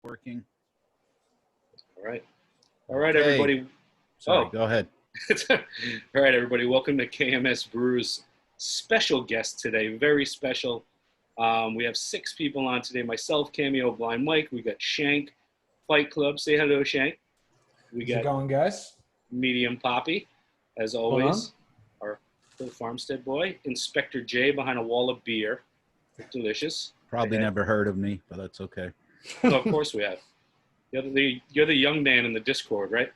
Working. All right. All right, Okay. everybody. Sorry, go ahead. All right, everybody. Welcome to KMS Brews special guest today. Very special. We have 6 people on today. Myself, Cameo, Blind Mike. We got Shank, Fight Club. Say hello, Shank. We How's it got going, guys? Medium Poppy, as always. Our full Farmstead boy. Inspector J behind a wall of beer. Delicious. Probably never heard of me, but that's okay. Oh, of course we have. You're the young man in the Discord, right?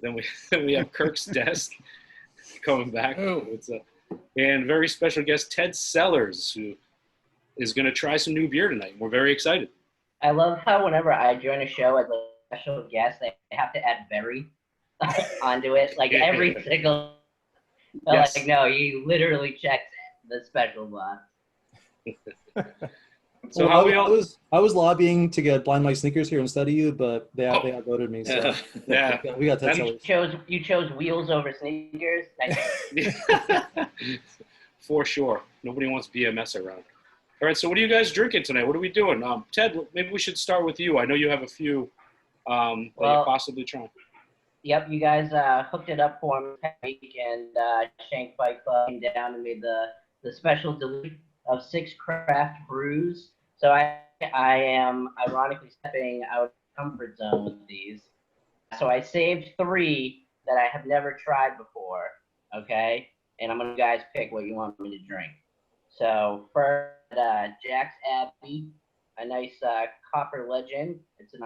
Then we have Kirk's desk coming back. Oh. And very special guest Ted Sellers, who is going to try some new beer tonight. We're very excited. I love how whenever I join a show as a special guest, they have to add "very" onto it. Like every single. Yes. Like, no, you literally checked the special box. So well, I was lobbying to get Blind Mike sneakers here instead of you, but they outvoted me. So Yeah. we got Ted Sellers. You chose wheels over sneakers. For sure. Nobody wants BMS around. All right, so what are you guys drinking tonight? What are we doing? Ted, maybe we should start with you. I know you have a few that you're possibly trying. Yep, you guys hooked it up for me last week, and Shank Fight Club came down and made the special delivery of 6 craft brews. So I am ironically stepping out of the comfort zone with these. So I saved 3 that I have never tried before, okay? And I'm going to guys pick what you want me to drink. So first, Jack's Abbey, a nice Copper Legend. It's an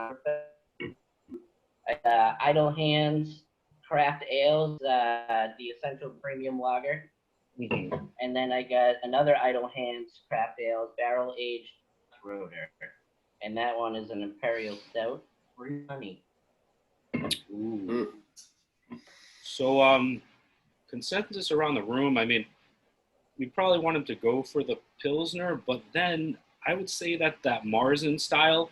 Idle Hands Craft Ales, the Essential Premium Lager. Mm-hmm. And then I got another Idle Hands Craft Ales Barrel Aged Rotor, and that one is an Imperial Stout, free honey. Ooh. So, consensus around the room. I mean, we probably want him to go for the Pilsner, but then I would say that Marzen style,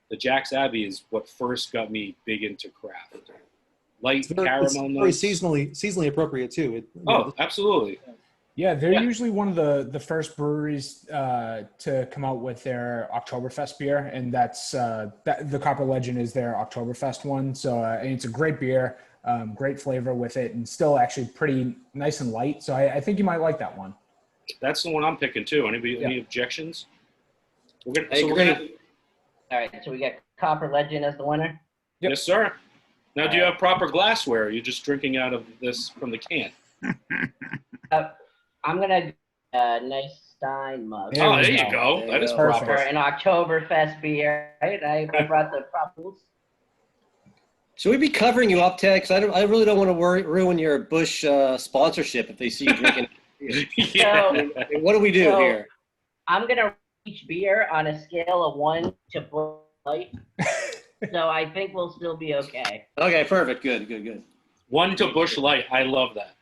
the Jack's Abbey, is what first got me big into craft. Light caramel it's notes. very seasonally appropriate too. Absolutely. Yeah, they're usually one of the first breweries to come out with their Oktoberfest beer, and that's the Copper Legend is their Oktoberfest one. So and it's a great beer, great flavor with it, and still actually pretty nice and light. So I think you might like that one. That's the one I'm picking too. Any objections? All right, so we got Copper Legend as the winner. Yep. Yes, sir. Now, do you have proper glassware? Or are you just drinking out of this from the can? I'm gonna nice Stein mug. Oh, there you go. That is Perfect. proper. For an Oktoberfest beer, right? I brought the props. Should we be covering you up, Ted? Because I really don't want to ruin your Bush sponsorship if they see you drinking. Yeah. So, what do we do here? I'm gonna rate each beer on a scale of 1 to Bush Light. So I think we'll still be okay. Okay, perfect. Good. 1 to Bush Light. I love that.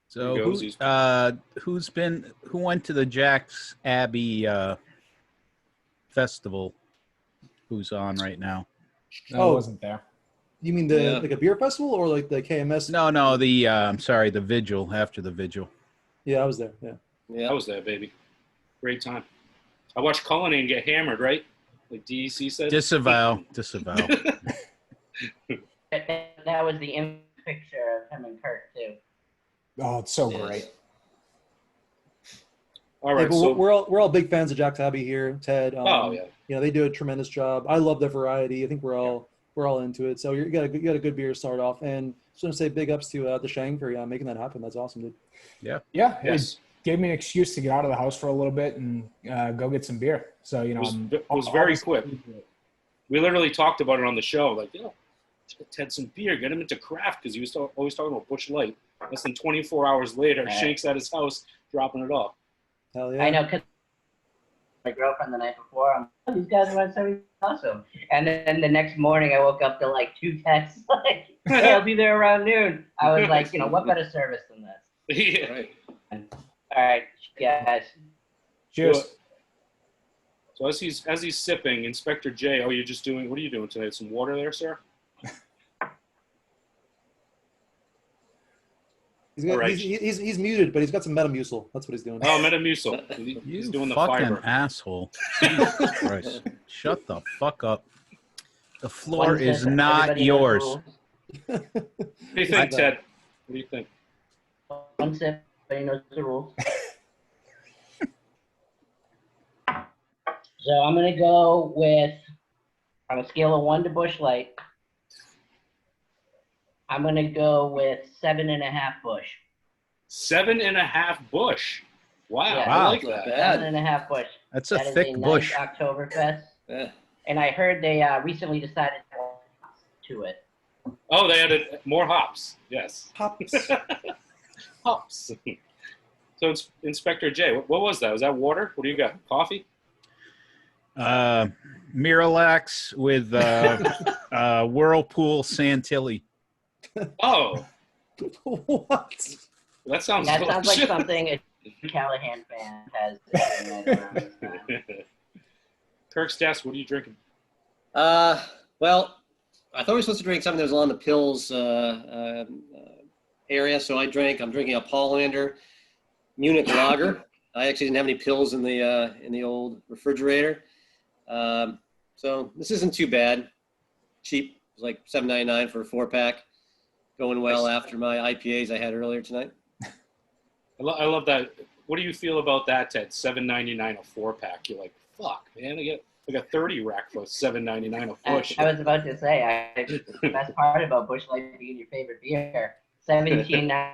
So who went to the Jack's Abbey festival? Who's on right now? No, I wasn't there. You mean like a beer festival or like the KMS? No, the I'm sorry, the vigil after the vigil. Yeah, I was there. Yeah. I was there, baby. Great time. I watched Cullinane get hammered, right? Like DEC said. Disavow. That was the image picture of him and Kirk too. Oh, it's so great. All right, but so we're all big fans of Jack's Abbey here, Ted. yeah. They do a tremendous job. I love the variety. I think we're all into it. So you got a good beer to start off, and just want to say big ups to the Shank for making that happen. That's awesome, dude. Yeah. Yes. It gave me an excuse to get out of the house for a little bit and go get some beer. So it was very quick. We literally talked about it on the show. Like, get Ted some beer, get him into craft because he was always talking about Bush Light. Less than 24 hours later, Shank's at his house dropping it off. Hell yeah! I know, because my girlfriend the night before, I'm like, these guys went so awesome. And then the next morning, I woke up to like 2 texts like, "Hey, I'll be there around noon." I was like, what better service than this? Yeah. Right. All right, guys. Cheers. So as he's sipping, Inspector J, what are you doing tonight? Some water there, sir? He's got, All right. he's muted, but he's got some Metamucil. That's what he's doing. Oh, Metamucil. He's You doing the fucking fiber. asshole. Jesus Christ. Shut the fuck up. The floor One is sip, not everybody knows the yours. rules. What do you think, Ted? What do you think? One sip, everybody knows the rules. So I'm gonna go with, on a scale of 1 to Bush Light, I'm gonna go with 7.5 Bush. 7.5 Bush. Wow, Yeah. I like Not that. bad. 7.5 Bush. That's a That is thick a bush. nice Oktoberfest. Yeah. And I heard they recently decided to it. Oh, they added more hops. Yes. Hops. Hops. So it's Inspector J. What was that? Was that water? What do you got? Coffee? Miralax with Whirlpool Santilli. Oh, What? that sounds That sounds like delicious. something a Callahan fan has. around this time. Kirk's desk, what are you drinking? Well, I thought we were supposed to drink something that was along the pills area, so I'm drinking a Paulander Munich lager. I actually didn't have any pills in the old refrigerator, so this isn't too bad. Cheap, it was like $7.99 for a 4-pack. Going well Nice. after my IPAs I had earlier tonight. I love that. What do you feel about that, Ted? $7.99 a 4-pack. You're like, fuck, man. I get like a 30 rack for $7.99 a Bush. I was about to say, the best part about Bush Light being your favorite beer, 17.9.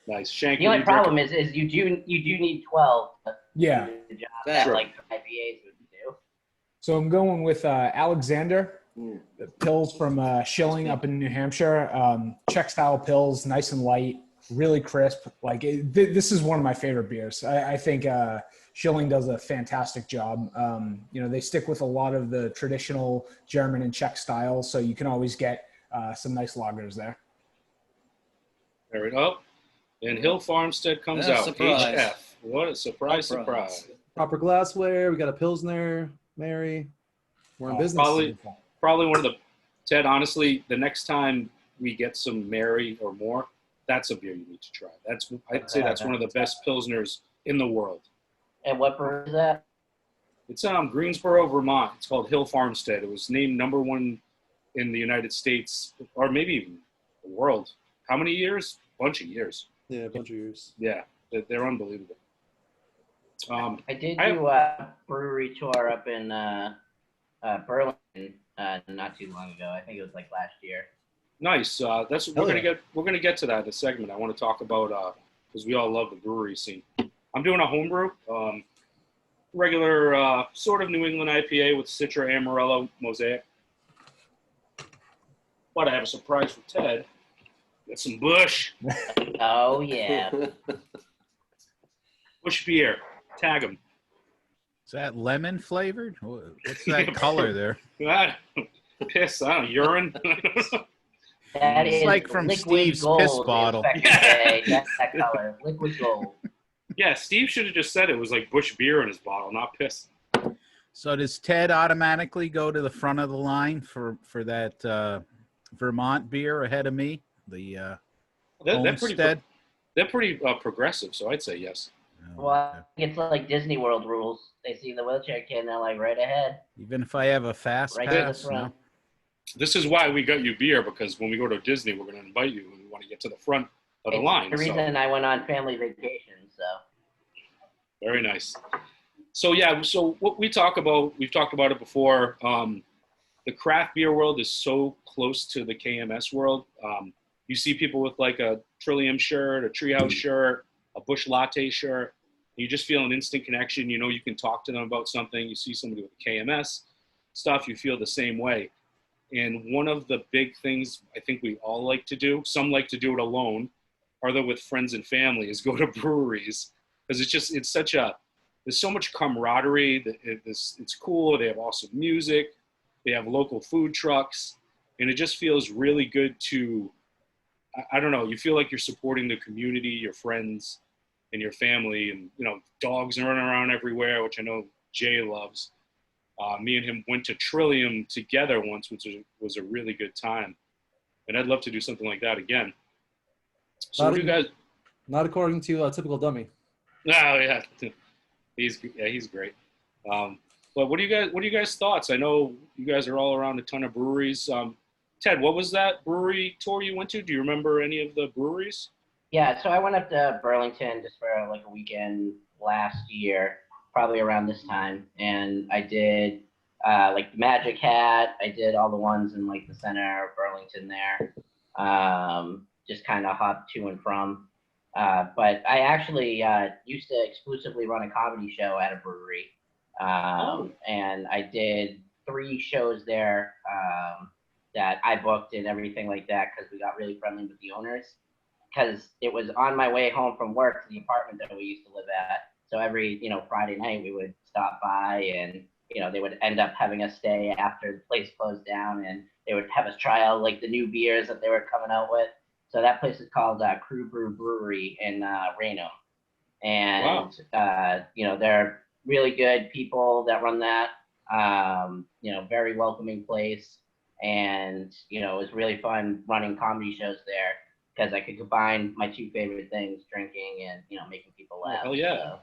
Nice. Shank, The what are only you problem is you do need 12 to Yeah. do the job Sure. that like IPAs would do. So I'm going with Alexander. Mm. The pills from Schilling up in New Hampshire. Czech style pills, nice and light, really crisp. Like this is one of my favorite beers. I think Schilling does a fantastic job. They stick with a lot of the traditional German and Czech styles, so you can always get some nice lagers there. There we go. And Hill Farmstead comes Yeah, out. surprise. HF. What a surprise. Proper glassware. We got a Pilsner, Mary. We're in Oh, business. Probably one of the, Ted, honestly, the next time we get some Mary or more, that's a beer you need to try. I'd say that's one of the best Pilsners in the world. And what brewery is that? It's Greensboro, Vermont. It's called Hill Farmstead. It was named #1 in the United States, or maybe even the world. How many years? Bunch of years. Yeah, a bunch of years. Yeah, they're unbelievable. I did do a brewery tour up in Berlin not too long ago. I think it was like last year. Nice. We're gonna get to that in a segment. I want to talk about because we all love the brewery scene. I'm doing a homebrew, regular sort of New England IPA with Citra, Amarillo, Mosaic. But I have a surprise for Ted. Got some Bush. Oh yeah. Bush beer. Tag them. Is that lemon flavored? What's that color there? Piss. I don't know. Urine. That It's is like from liquid Steve's gold, piss bottle. Inspector J. That's that color. Liquid gold. Yeah, Steve should have just said it was like Bush beer in his bottle, not piss. So does Ted automatically go to the front of the line for that Vermont beer ahead of me? The Homestead? They're pretty progressive, so I'd say yes. Oh, Well, okay. it's like Disney World rules. They see the wheelchair kid and they're like right ahead. Even if I have a fast Right to the pass, front. no? This is why we got you beer, because when we go to Disney, we're going to invite you and we want to get to the front of the It's line. the So, reason I went on family vacation. So very nice. So yeah, so what we've talked about it before. The craft beer world is so close to the KMS world. You see people with like a Trillium shirt, a Treehouse shirt, a Bush Latte shirt. You just feel an instant connection. You know, you can talk to them about something. You see somebody with KMS stuff, you feel the same way. And one of the big things I think we all like to do, some like to do it alone, other with friends and family, is go to breweries. Because there's so much camaraderie. It's cool. They have awesome music. They have local food trucks. And it just feels really good to, I don't know, you feel like you're supporting the community, your friends, and your family. And, dogs are running around everywhere, which I know Jay loves. Me and him went to Trillium together once, which was a really good time. And I'd love to do something like that again. So what do you guys? Not according to a typical dummy. Oh yeah, he's great. But what do you guys thoughts? I know you guys are all around a ton of breweries. Ted, what was that brewery tour you went to? Do you remember any of the breweries? Yeah, so I went up to Burlington just for like a weekend last year, probably around this time, and I did like the Magic Hat. I did all the ones in like the center of Burlington there. Just kind of hopped to and from. But I actually used to exclusively run a comedy show at a brewery. And I did 3 shows there that I booked and everything like that because we got really friendly with the owners. Because it was on my way home from work to the apartment that we used to live at. So every Friday night we would stop by and they would end up having us stay after the place closed down, and they would have us try out like the new beers that they were coming out with. So that place is called Crew Brew Brewery in Reno. And, they're really good people that run that, very welcoming place. And, it was really fun running comedy shows there because I could combine my 2 favorite things, drinking and, making people laugh. Oh, hell yeah. So.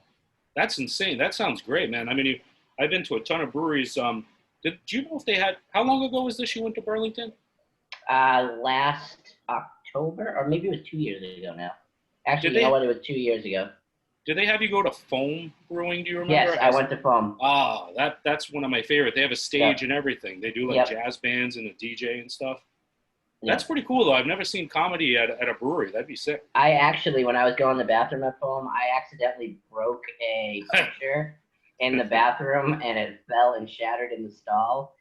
That's insane. That sounds great, man. I mean, I've been to a ton of breweries. Do you know if they had, how long ago was this you went to Burlington? Last October, or maybe it was 2 years ago now. Actually, it was 2 years ago. Did they have you go to Foam Brewing? Do you remember? Yes, I went to Foam. Ah, that's one of my favorite. They have a stage and everything. They do like jazz bands and a DJ and stuff. That's pretty cool, though. I've never seen comedy at a brewery. That'd be sick. I actually, when I was going to the bathroom at Foam, I accidentally broke a picture in the bathroom, and it fell and shattered in the stall.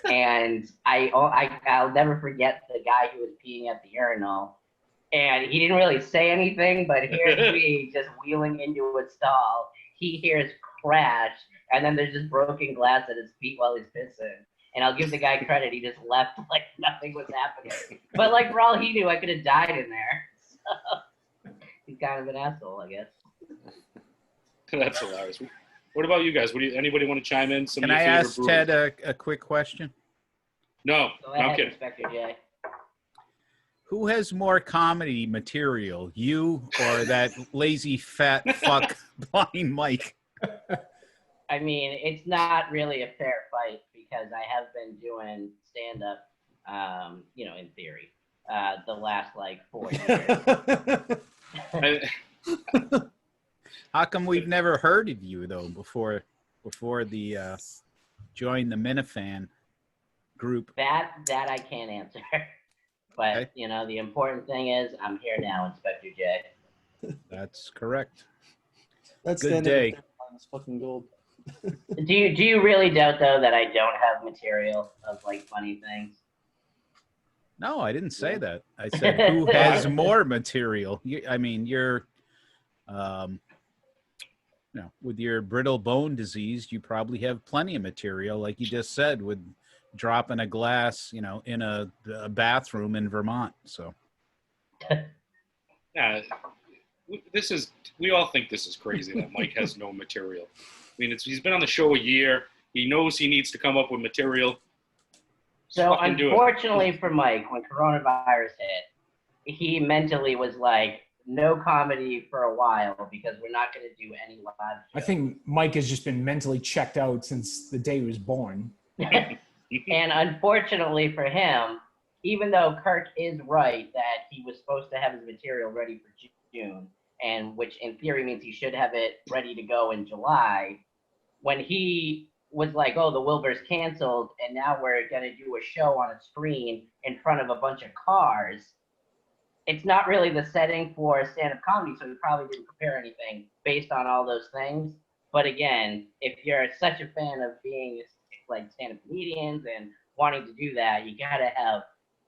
And I'll never forget the guy who was peeing at the urinal. And he didn't really say anything, but here's me just wheeling into a stall. He hears crash, and then there's just broken glass at his feet while he's pissing. And I'll give the guy credit. He just left like nothing was happening. But like for all he knew, I could have died in there. So he's kind of an asshole, I guess. That's hilarious. What about you guys? Anybody want to chime in? Can I ask Ted a quick question? No, I'm kidding. Inspector J. Who has more comedy material, you or that lazy fat fuck blind Mike? I mean, it's not really a fair fight because I have been doing stand-up, in theory, the last like 4 years. How come we've never heard of you though before the join the Minifan group? That I can't answer. But okay. The important thing is I'm here now, Inspector J. That's correct. That's good day. It's fucking gold. Do you really doubt though that I don't have material of like funny things? No, I didn't say that. I said who has more material. You're, with your brittle bone disease, you probably have plenty of material, like you just said, with dropping a glass, in a bathroom in Vermont. So, yeah, we all think this is crazy that Mike has no material. I mean, he's been on the show a year. He knows he needs to come up with material. So unfortunately for Mike, when coronavirus hit, he mentally was like, no comedy for a while because we're not going to do any live shows. I think Mike has just been mentally checked out since the day he was born. And unfortunately for him, even though Kirk is right that he was supposed to have his material ready for June, and which in theory means he should have it ready to go in July, when he was like, oh, the Wilbur's canceled, and now we're going to do a show on a screen in front of a bunch of cars, it's not really the setting for stand-up comedy, so he probably didn't prepare anything based on all those things. But again, if you're such a fan of being like stand-up comedians and wanting to do that, you got to have,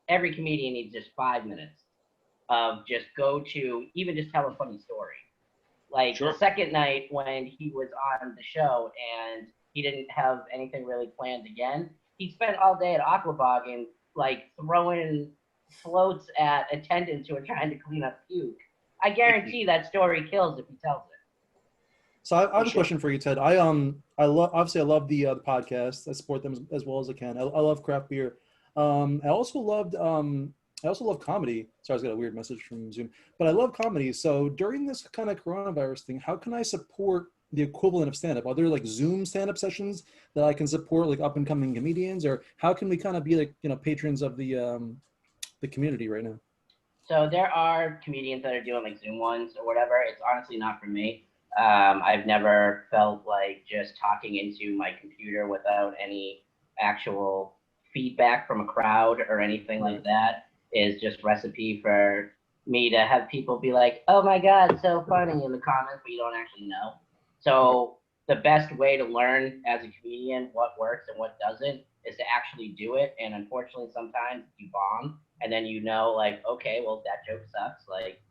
every comedian needs just 5 minutes of just even just tell a funny story. Like the second night when he was on the show and he didn't have anything really planned again, he spent all day at Aquabog like throwing floats at attendants who are trying to clean up puke. I guarantee that story kills if he tells it. So I have a question for you, Ted. I love the podcast. I support them as well as I can. I love craft beer. I also loved I also love comedy. Sorry, I just got a weird message from Zoom. But I love comedy. So during this kind of coronavirus thing, how can I support the equivalent of stand-up? Are there like Zoom stand-up sessions that I can support, like up-and-coming comedians? Or how can we kind of be like, patrons of the community right now? So there are comedians that are doing like Zoom ones or whatever. It's honestly not for me. I've never felt like just talking into my computer without any actual feedback from a crowd or anything like that is just recipe for me to have people be like, oh my God, so funny in the comments, but you don't actually know. So the best way to learn as a comedian what works and what doesn't is to actually do it. And unfortunately, sometimes you bomb and then like, okay, well, that joke sucks. Like,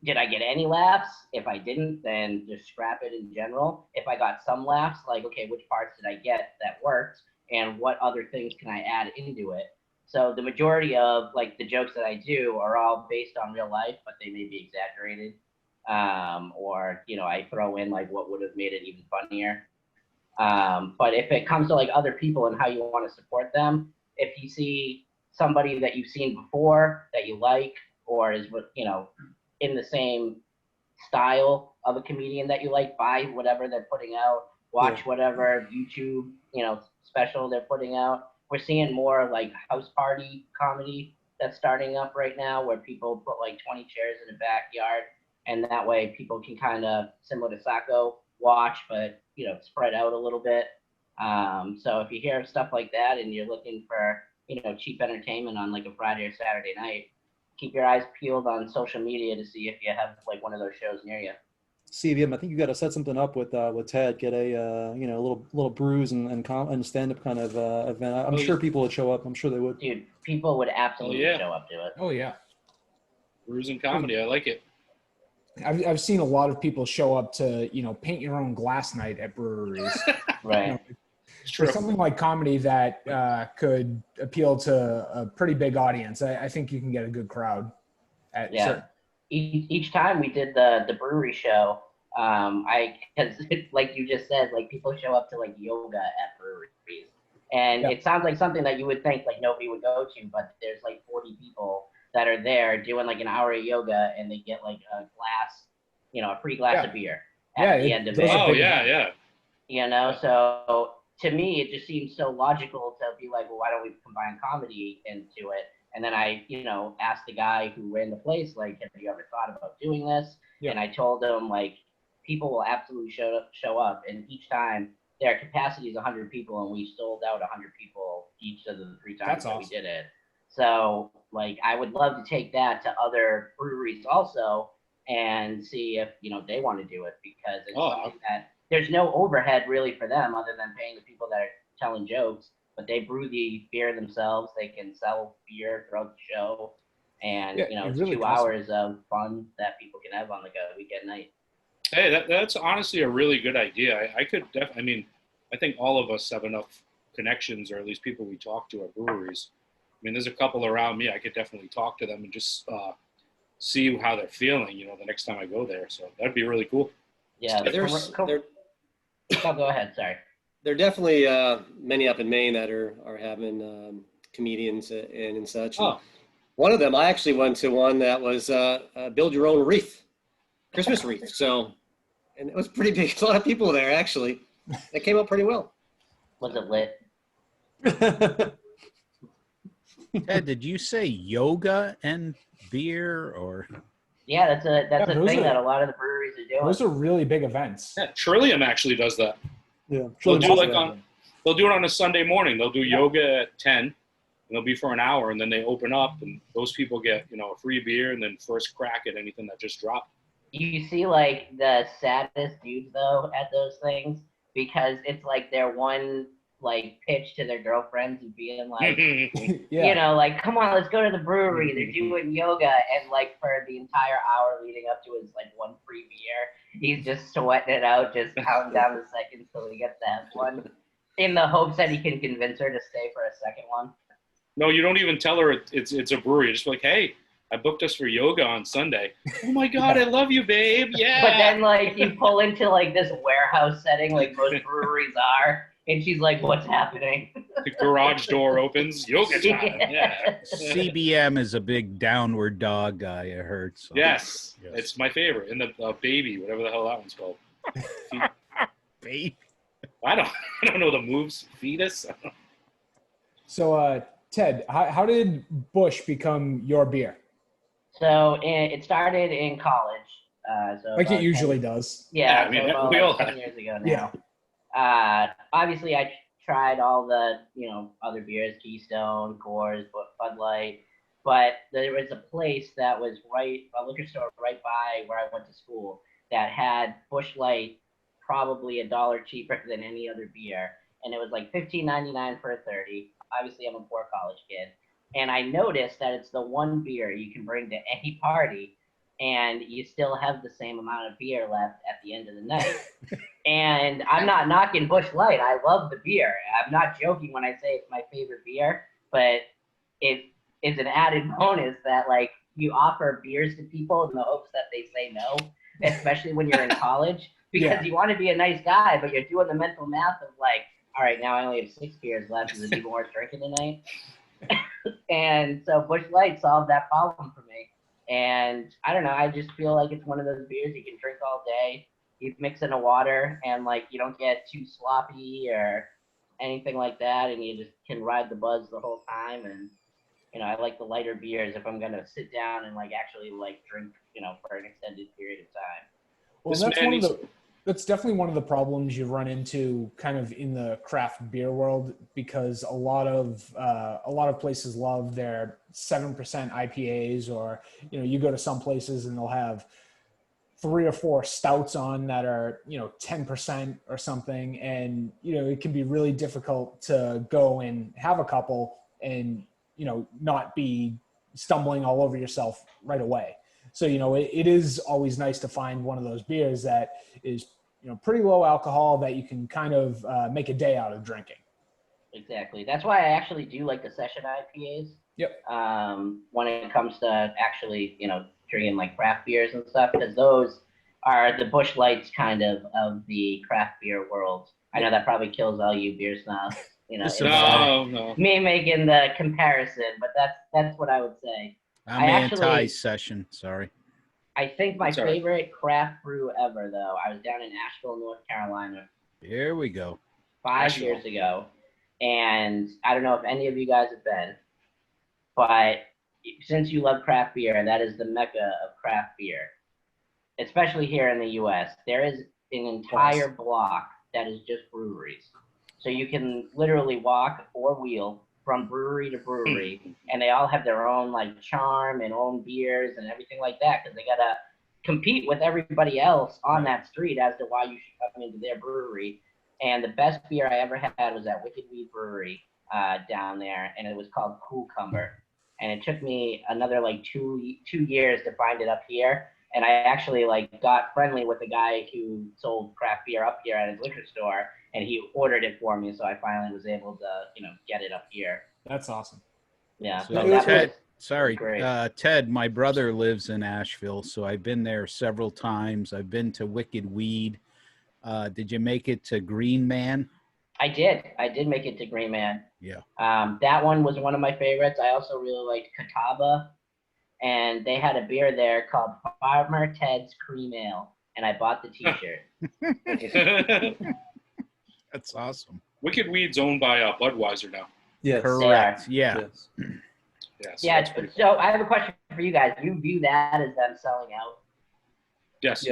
did I get any laughs? If I didn't, then just scrap it in general. If I got some laughs, like, okay, which parts did I get that worked? And what other things can I add into it? So the majority of like the jokes that I do are all based on real life, but they may be exaggerated. Or, I throw in like what would have made it even funnier. But if it comes to like other people and how you want to support them, if you see somebody that you've seen before that you like, or is, in the same style of a comedian that you like, buy whatever they're putting out, watch whatever YouTube, special they're putting out. We're seeing more like house party comedy that's starting up right now where people put like 20 chairs in a backyard. And that way people can kind of, similar to Sacco, watch, but, spread out a little bit. So if you hear stuff like that and you're looking for, cheap entertainment on like a Friday or Saturday night, keep your eyes peeled on social media to see if you have like one of those shows near you. CVM, I think you got to set something up with Ted. Get a little brews and stand up kind of event. I'm sure people would show up. I'm sure they would. Dude, people would absolutely show up to it. Oh yeah, Brews and comedy. I like it. I've seen a lot of people show up to paint your own glass night at breweries. Right. For something like comedy that could appeal to a pretty big audience, I think you can get a good crowd. Each time we did the brewery show, because like you just said, like people show up to like yoga at breweries, and it sounds like something that you would think like nobody would go to, but there's like 40 people that are there doing like an hour of yoga, and they get like a glass, a free glass of beer at the end of it. Oh yeah. So to me, it just seems so logical to be like, well, why don't we combine comedy into it? And then I, asked the guy who ran the place, like, have you ever thought about doing this? Yeah. And I told him, like, people will absolutely show up. And each time their capacity is 100 people, and we sold out 100 people each of the 3 times we did it. So, like, I would love to take that to other breweries also and see if, they want to do it, because it's something that there's no overhead really for them other than paying the people that are telling jokes. But they brew the beer themselves. They can sell beer throughout the show. And, it's really 2 hours of fun that people can have on like a weekend night. Hey, that's honestly a really good idea. I could definitely, I think all of us have enough connections, or at least people we talk to at breweries. I mean, there's a couple around me. I could definitely talk to them and just see how they're feeling, the next time I go there. So that'd be really cool. Yeah. Go ahead. Sorry. There are definitely many up in Maine that are having comedians and such. Oh. One of them, I actually went to one that was build your own wreath, Christmas wreath. So, and it was pretty big. A lot of people there, actually. It came out pretty well. Was it lit? Ted, did you say yoga and beer, or? Yeah, that's a thing that a lot of the breweries are doing. Those are really big events. Yeah, Trillium actually does that. Yeah, they'll do it on a Sunday morning. They'll do yoga at 10, and they'll be for an hour, and then they open up, and those people get a free beer and then first crack at anything that just dropped. You see like the saddest dudes though at those things, because it's like their one like pitch to their girlfriends and being like, like, come on, let's go to the brewery. They're doing yoga, and like for the entire hour leading up to his like one free beer, he's just sweating it out, just counting down the seconds till he gets that one, in the hopes that he can convince her to stay for a second one. No, you don't even tell her it's a brewery. You're just like, hey, I booked us for yoga on Sunday. Oh my God, I love you, babe. Yeah. But then like you pull into like this warehouse setting like most breweries are, and she's like, what's happening? The garage door opens. You'll get shot. Yeah. CBM is a big downward dog guy, I heard. So. Yes, it's my favorite. And the baby, whatever the hell that one's called. Baby. I don't know the moves. Fetus. So, Ted, how did Busch become your beer? So it started in college. So Like it 10 usually does. Yeah, I mean, so about we all 10 have. years ago now. Obviously, I tried all the other beers, Keystone, Coors, Bud Light, but there was a place that was a liquor store right by where I went to school that had Busch Light probably $1 cheaper than any other beer, and it was like $15.99 for a 30. Obviously, I'm a poor college kid, and I noticed that it's the one beer you can bring to any party, and you still have the same amount of beer left at the end of the night. And I'm not knocking Busch Light. I love the beer. I'm not joking when I say it's my favorite beer, but it is an added bonus that like you offer beers to people in the hopes that they say no, especially when you're in college, because you want to be a nice guy, but you're doing the mental math of like, all right, now I only have 6 beers left. Is it even worth drinking tonight? And so Busch Light solved that problem for me. And I don't know, I just feel like it's one of those beers you can drink all day. You mix in a water and like you don't get too sloppy or anything like that, and you just can ride the buzz the whole time. And I like the lighter beers if I'm gonna sit down and like actually like drink for an extended period of time. Well, that's definitely one of the problems you run into kind of in the craft beer world, because a lot of places love their 7% IPAs, or you go to some places and they'll have 3 or 4 stouts on that are 10% or something, and it can be really difficult to go and have a couple and not be stumbling all over yourself right away. So it is always nice to find one of those beers that is pretty low alcohol that you can kind of make a day out of drinking. Exactly. That's why I actually do like the session IPAs. Yep. When it comes to actually, drinking like craft beers and stuff, because those are the Busch Lights kind of the craft beer world. I know that probably kills all you beer snobs. No. Me making the comparison, but that's what I would say. I'm anti-session. Sorry. I think my favorite craft brew ever, though, I was down in Asheville, North Carolina. Here we go. 5 years ago. And I don't know if any of you guys have been, but since you love craft beer, that is the mecca of craft beer, especially here in the U.S. There is an entire block that is just breweries. So you can literally walk or wheel from brewery to brewery, and they all have their own like charm and own beers and everything like that, because they gotta compete with everybody else on that street as to why you should come into their brewery. And the best beer I ever had was at Wicked Weed Brewery down there, and it was called Cucumber. And it took me another like two years to find it up here. And I actually like got friendly with the guy who sold craft beer up here at his liquor store, and he ordered it for me. So I finally was able to, get it up here. That's awesome. Yeah. So Ted, my brother lives in Asheville, so I've been there several times. I've been to Wicked Weed. Did you make it to Green Man? I did make it to Green Man. Yeah. That one was one of my favorites. I also really liked Catawba, and they had a beer there called Farmer Ted's Cream Ale, and I bought the T-shirt. That's awesome. Wicked Weed's owned by Budweiser now. Yes. Correct. Yeah. Yes. So I have a question for you guys. Do you view that as them selling out? Yes.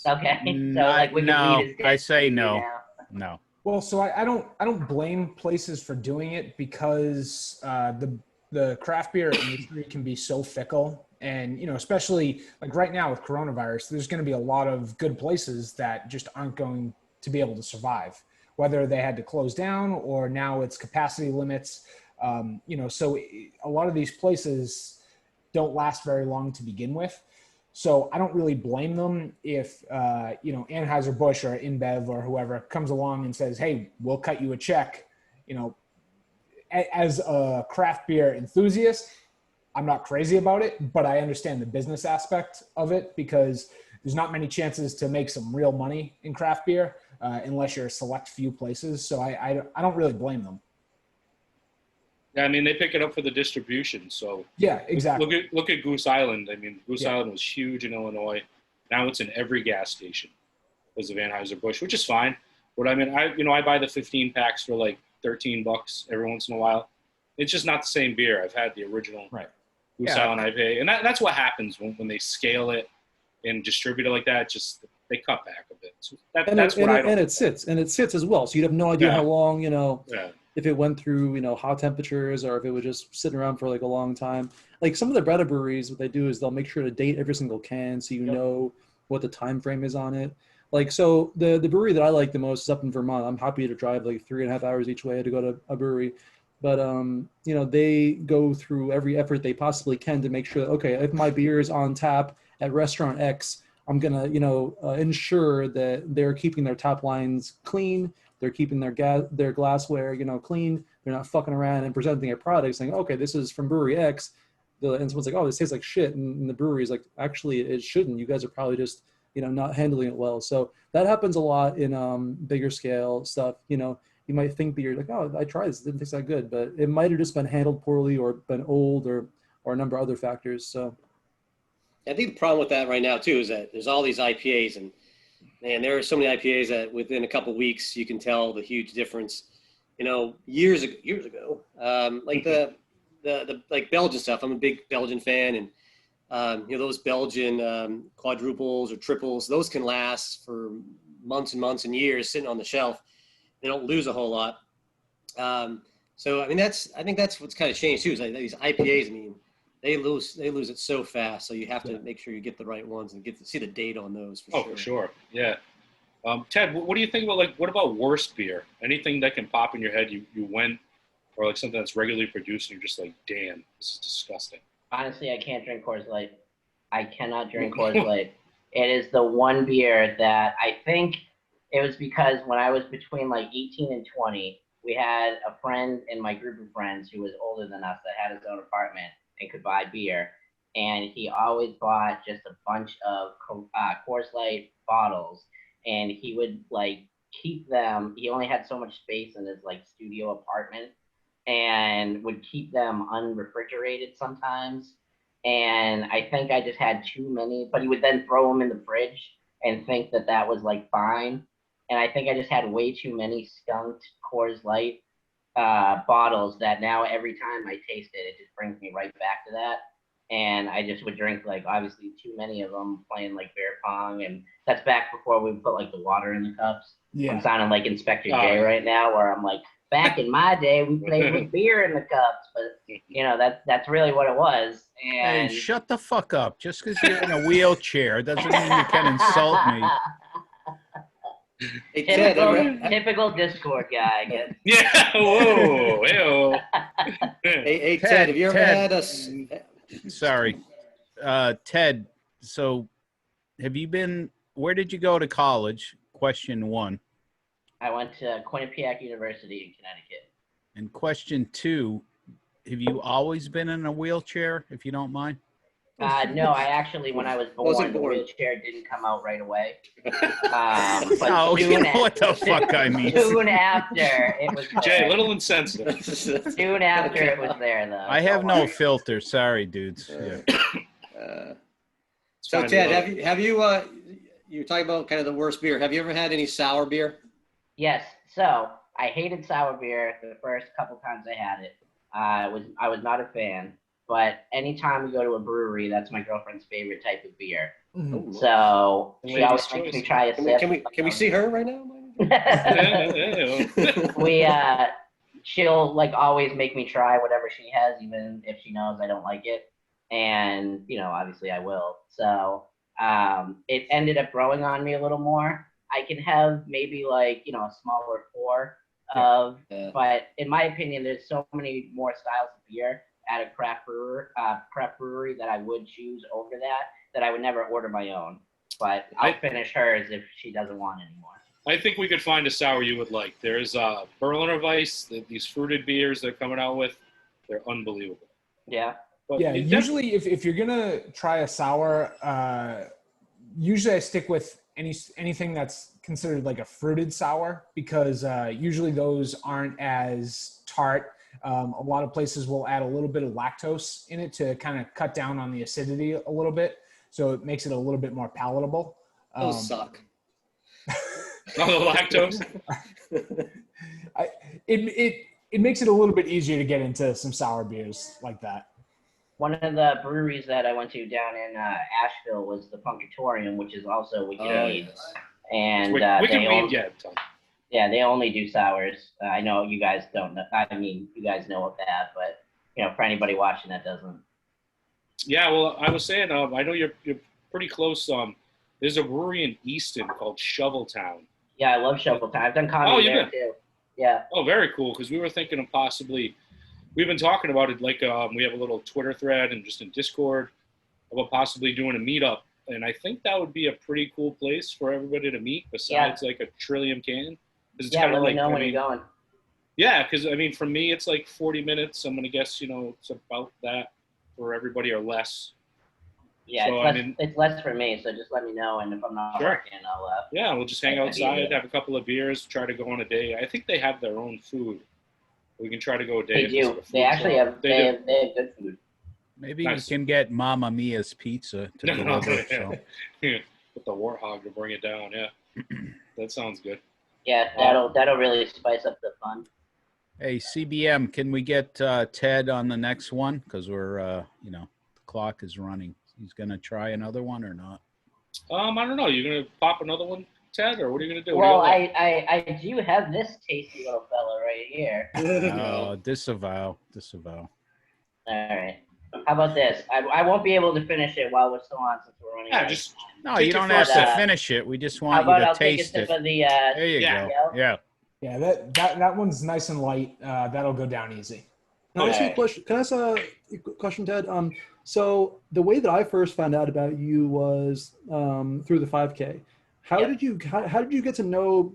Okay. So like Wicked No, Weed is I say no. now. No. Well, so I don't blame places for doing it, because the craft beer industry can be so fickle, and especially like right now with coronavirus, there's going to be a lot of good places that just aren't going to be able to survive, whether they had to close down or now it's capacity limits. So a lot of these places don't last very long to begin with. So I don't really blame them if, Anheuser-Busch or InBev or whoever comes along and says, hey, we'll cut you a check. As a craft beer enthusiast, I'm not crazy about it, but I understand the business aspect of it, because there's not many chances to make some real money in craft beer unless you're a select few places. So I don't really blame them. Yeah, I mean, they pick it up for the distribution. So Yeah, exactly. Look at Goose Island. I mean, Goose Island was huge in Illinois. Now it's in every gas station because of Anheuser-Busch, which is fine. But I mean, I buy the 15 packs for like $13 every once in a while. It's just not the same beer. I've had the original Goose Island IPA, and that's what happens when they scale it and distribute it like that. Just they cut back a bit. So that's what I don't. And it sits as well, so you'd have no idea how long if it went through hot temperatures or if it was just sitting around for like a long time. Like some of the Bretta breweries, what they do is they'll make sure to date every single can so you know what the time frame is on it. Like, so the brewery that I like the most is up in Vermont. I'm happy to drive like 3.5 hours each way to go to a brewery. But, they go through every effort they possibly can to make sure that, okay, if my beer is on tap at restaurant X, I'm going to, ensure that they're keeping their tap lines clean. They're keeping their glassware, clean. They're not fucking around and presenting a product saying, okay, this is from brewery X. And someone's like, oh, this tastes like shit. And the brewery is like, actually, it shouldn't. You guys are probably just, not handling it well. So that happens a lot in bigger scale stuff. You might think that you're like, oh, I tried this. It didn't taste that good. But it might have just been handled poorly or been old or a number of other factors. So I think the problem with that right now, too, is that there's all these IPAs. And, man, there are so many IPAs that within a couple of weeks you can tell the huge difference. Years ago, like the like Belgian stuff. I'm a big Belgian fan, and those Belgian quadruples or triples, those can last for months and months and years sitting on the shelf. They don't lose a whole lot. So I mean, I think that's what's kind of changed too. Is like these IPAs. I mean, they lose it so fast. So you have to make sure you get the right ones and get to see the date on those. For sure. Yeah. Ted, what do you think about what about worst beer? Anything that can pop in your head? You went, or like something that's regularly produced, and you're just like, damn, this is disgusting. Honestly, I can't drink Coors Light. I cannot drink Coors Light. It is the one beer that I think it was because when I was between like 18 and 20, we had a friend in my group of friends who was older than us that had his own apartment and could buy beer. And he always bought just a bunch of Coors Light bottles. And he would like keep them. He only had so much space in his like studio apartment and would keep them unrefrigerated sometimes. And I think I just had too many, but he would then throw them in the fridge and think that was like fine. And I think I just had way too many skunked Coors Light bottles that now every time I taste it, it just brings me right back to that. And I just would drink like obviously too many of them playing like beer pong. And that's back before we put like the water in the cups. Yeah. I'm sounding like Inspector J right now where I'm like, back in my day, we played with beer in the cups, but that's really what it was. And hey, shut the fuck up! Just because you're in a wheelchair doesn't mean you can insult me. Hey, typical Discord guy, I guess. Yeah. Whoa. Ew. Hey, Ted, have you ever had us? Sorry, Ted. So, have you been? Where did you go to college? Question one. I went to Quinnipiac University in Connecticut. And question two, have you always been in a wheelchair, if you don't mind? No, I actually, when I was born, the wheelchair didn't come out right away. But you know what the fuck I mean. Soon after, it was there. Jay, a little insensitive. Soon after, it was there, though. I have no filter. Sorry, dudes. So, Ted, have you you're talking about kind of the worst beer. Have you ever had any sour beer? Yes. So I hated sour beer the first couple times I had it. I was not a fan, but anytime we go to a brewery, that's my girlfriend's favorite type of beer. Mm-hmm. So she always makes me try a sip. Can we see her right now? She'll like always make me try whatever she has, even if she knows I don't like it. And obviously I will. So it ended up growing on me a little more. I can have maybe like, a smaller pour of, but in my opinion, there's so many more styles of beer at a craft brewery that I would choose over that I would never order my own. But I'll finish hers if she doesn't want anymore. I think we could find a sour you would like. There's Berliner Weiss, these fruited beers they're coming out with. They're unbelievable. Yeah. But usually if you're going to try a sour, usually I stick with anything that's considered like a fruited sour because usually those aren't as tart. A lot of places will add a little bit of lactose in it to kind of cut down on the acidity a little bit. So it makes it a little bit more palatable. Those suck. Oh, the lactose. It makes it a little bit easier to get into some sour beers like that. One of the breweries that I went to down in Asheville was the Punkatorium, which is also Wicked Weed. Yes. And Wicked Weed, yeah, they only do sours. I know you guys don't know. I mean, you guys know of that, but for anybody watching that doesn't. Yeah, well, I was saying, I know you're pretty close. There's a brewery in Easton called Shoveltown. Yeah, I love Shoveltown. I've done comedy there too. Yeah. Oh, very cool. Because we were thinking of possibly, we've been talking about it. Like we have a little Twitter thread and just in Discord about possibly doing a meetup. And I think that would be a pretty cool place for everybody to meet. Besides like a Trillium Can. It's yeah, let me know when you're going. Yeah, because I mean, for me, it's like 40 minutes. I'm gonna guess it's about that for everybody or less. Yeah, so, it's less for me. So just let me know, and if I'm not working, I'll. Yeah, we'll just hang outside, have a couple of beers, try to go on a day. I think they have their own food. We can try to go a day. They do. They actually have. They have good food. Maybe we can get Mamma Mia's pizza to deliver. So. With the warthog to bring it down. Yeah, that sounds good. Yeah, that'll really spice up the fun. Hey, CBM, can we get Ted on the next one? Because we're, the clock is running. He's going to try another one or not? I don't know. You're going to pop another one, Ted, or what are you going to do? Well, I do have this tasty little fella right here. Oh, disavow. All right. How about this? I won't be able to finish it while we're still on since we're running. Yeah, no, you don't have to finish it. We just want you to taste it. Of the, there you go. Yeah. Yeah, that one's nice and light. That'll go down easy. Can I ask you a question? Can I ask a question, Ted? So the way that I first found out about you was through the 5K. How did you get to know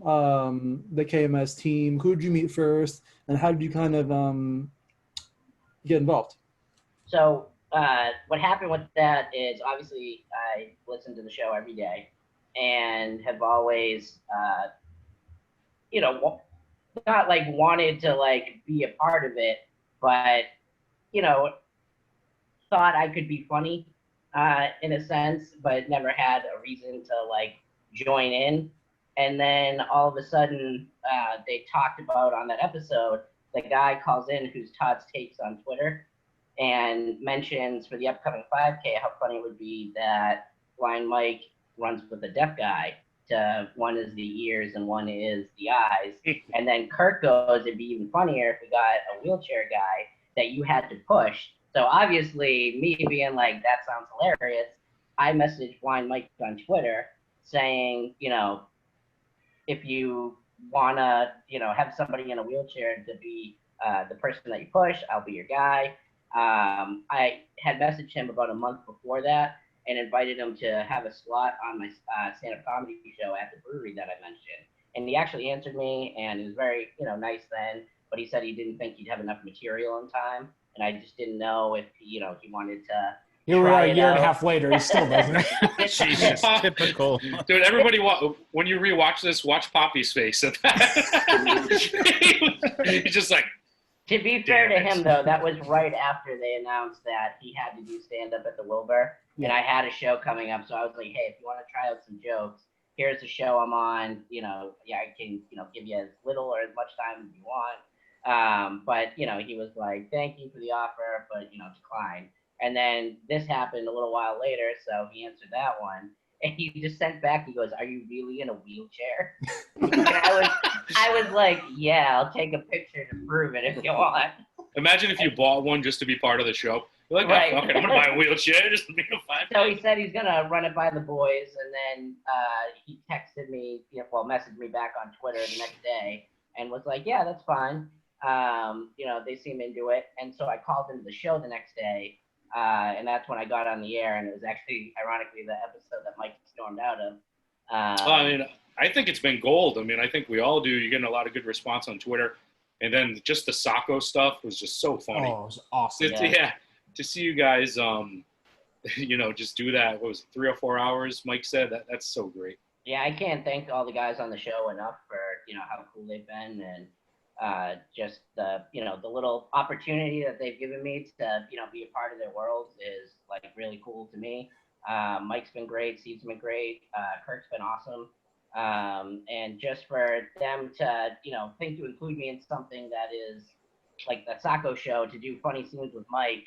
the KMS team? Who did you meet first, and how did you kind of get involved? So what happened with that is obviously I listen to the show every day and have always, not like wanted to like be a part of it, but, thought I could be funny in a sense, but never had a reason to like join in. And then all of a sudden they talked about on that episode, the guy calls in who's Todd's Takes on Twitter and mentions for the upcoming 5K how funny it would be that Blind Mike runs with a deaf guy. One is the ears and one is the eyes. And then Kurt goes, it'd be even funnier if we got a wheelchair guy that you had to push. So obviously, me being like, that sounds hilarious, I messaged Blind Mike on Twitter saying, if you want to, have somebody in a wheelchair to be the person that you push, I'll be your guy. I had messaged him about a month before that and invited him to have a slot on my stand-up comedy show at the brewery that I mentioned. And he actually answered me, and it was very, nice then, but he said he didn't think he'd have enough material in time, and I just didn't know if, he wanted to. Here we are a year and a half later, he still doesn't. Jesus, typical. Dude, everybody, when you rewatch this, watch Poppy's face at that. He's just like. To be fair to him, though, that was right after they announced that he had to do stand-up at the Wilbur, and I had a show coming up, so I was like, hey, if you want to try out some jokes, here's the show I'm on, I can, give you as little or as much time as you want. But, he was like, thank you for the offer, but, decline. And then this happened a little while later, so he answered that one. And he just sent back, he goes, are you really in a wheelchair? And I was like, yeah, I'll take a picture to prove it if you want. Imagine if you bought one just to be part of the show. You're like, right. I'm going to buy a wheelchair just to be a 5K. So he said he's going to run it by the boys. And then he texted me, messaged me back on Twitter the next day and was like, yeah, that's fine. They seem into it. And so I called into the show the next day. And that's when I got on the air, and it was actually, ironically, the episode that Mike stormed out of. I think it's been gold. I think we all do. You're getting a lot of good response on Twitter. And then just the Sacco stuff was just so funny. Oh, it was awesome. To see you guys, just do that. What was it, 3 or 4 hours, Mike said? That's so great. Yeah, I can't thank all the guys on the show enough for, how cool they've been. And just the the little opportunity that they've given me to be a part of their world is like really cool to me. Mike's been great, Steve's been great, Kirk's been awesome, and just for them to think to include me in something that is like the Sacco show, to do funny scenes with Mike,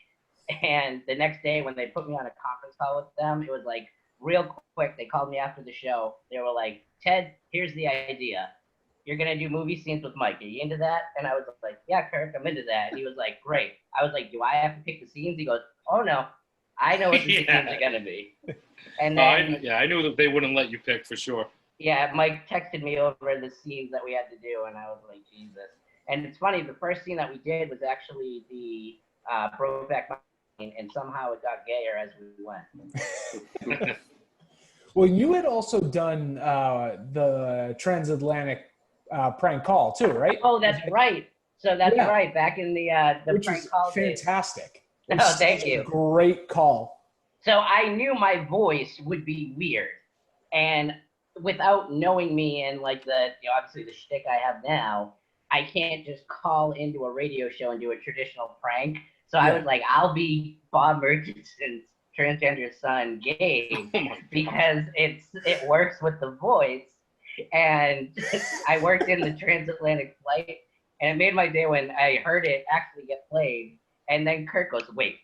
and the next day when they put me on a conference call with them, it was like real quick. They called me after the show. They were like, Ted, here's the idea. You're going to do movie scenes with Mike. Are you into that? And I was like, yeah, Kirk, I'm into that. And he was like, great. I was like, do I have to pick the scenes? He goes, oh, no. I know what the scenes are going to be. And then, I knew that they wouldn't let you pick for sure. Yeah, Mike texted me over the scenes that we had to do, and I was like, Jesus. And it's funny, the first scene that we did was actually the Brokeback Mountain, and somehow it got gayer as we went. Well, you had also done the transatlantic prank call too, right? Oh, that's right. So that's right. Back in the Which prank is call fantastic. days. Oh, thank you. Great call. So I knew my voice would be weird, and without knowing me and like the obviously the shtick I have now, I can't just call into a radio show and do a traditional prank. So I was like, I'll be Bob Murchison's transgender son, Gabe, because it works with the voice. And I worked in the transatlantic flight, and it made my day when I heard it actually get played. And then Kirk goes, wait.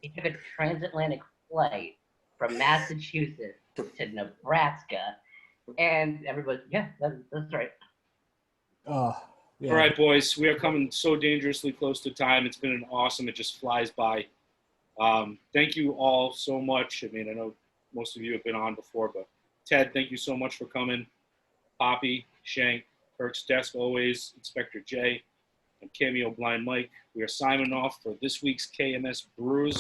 He took a transatlantic flight from Massachusetts to Nebraska. And everybody's, yeah, that's right. All right, boys, we are coming so dangerously close to time. It's been an awesome, it just flies by. Thank you all so much. I mean, I know most of you have been on before, but Ted, thank you so much for coming. Poppy, Shank, Kirk's Desk always, Inspector J, and Cameo Blind Mike. We are signing off for this week's KMS Brews.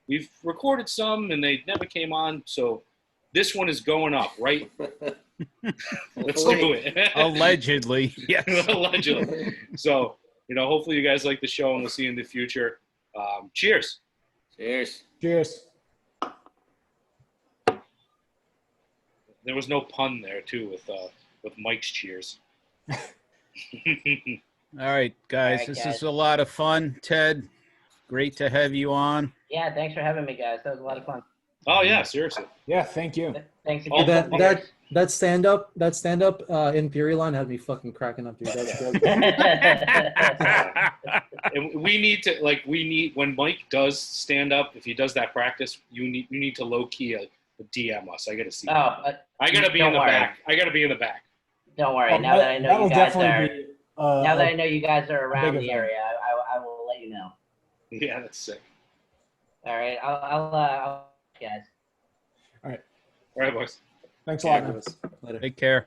We've recorded some and they never came on, so this one is going up, right? Let's do it. Allegedly, yes. Allegedly. So, hopefully you guys like the show and we'll see you in the future. Cheers. Cheers. Cheers. There was no pun there too with Mike's cheers. All right, guys. All right, This guys. is a lot of fun. Ted, great to have you on. Yeah, thanks for having me, guys. That was a lot of fun. Oh yeah, seriously. Yeah, thank you. Thanks Oh, again. That stand up Imperial line had me fucking cracking up, dude. That's good. And we need when Mike does stand up, if he does that practice, you need to low key DM us. I gotta see. I gotta be in the back. I gotta be in the back. Don't worry. Now that I know you guys are, be, now that I know you guys are around the event. area, I will let you know. Yeah, that's sick. All right, I'll guys. All right, boys. Thanks a lot, man. Later. Take care.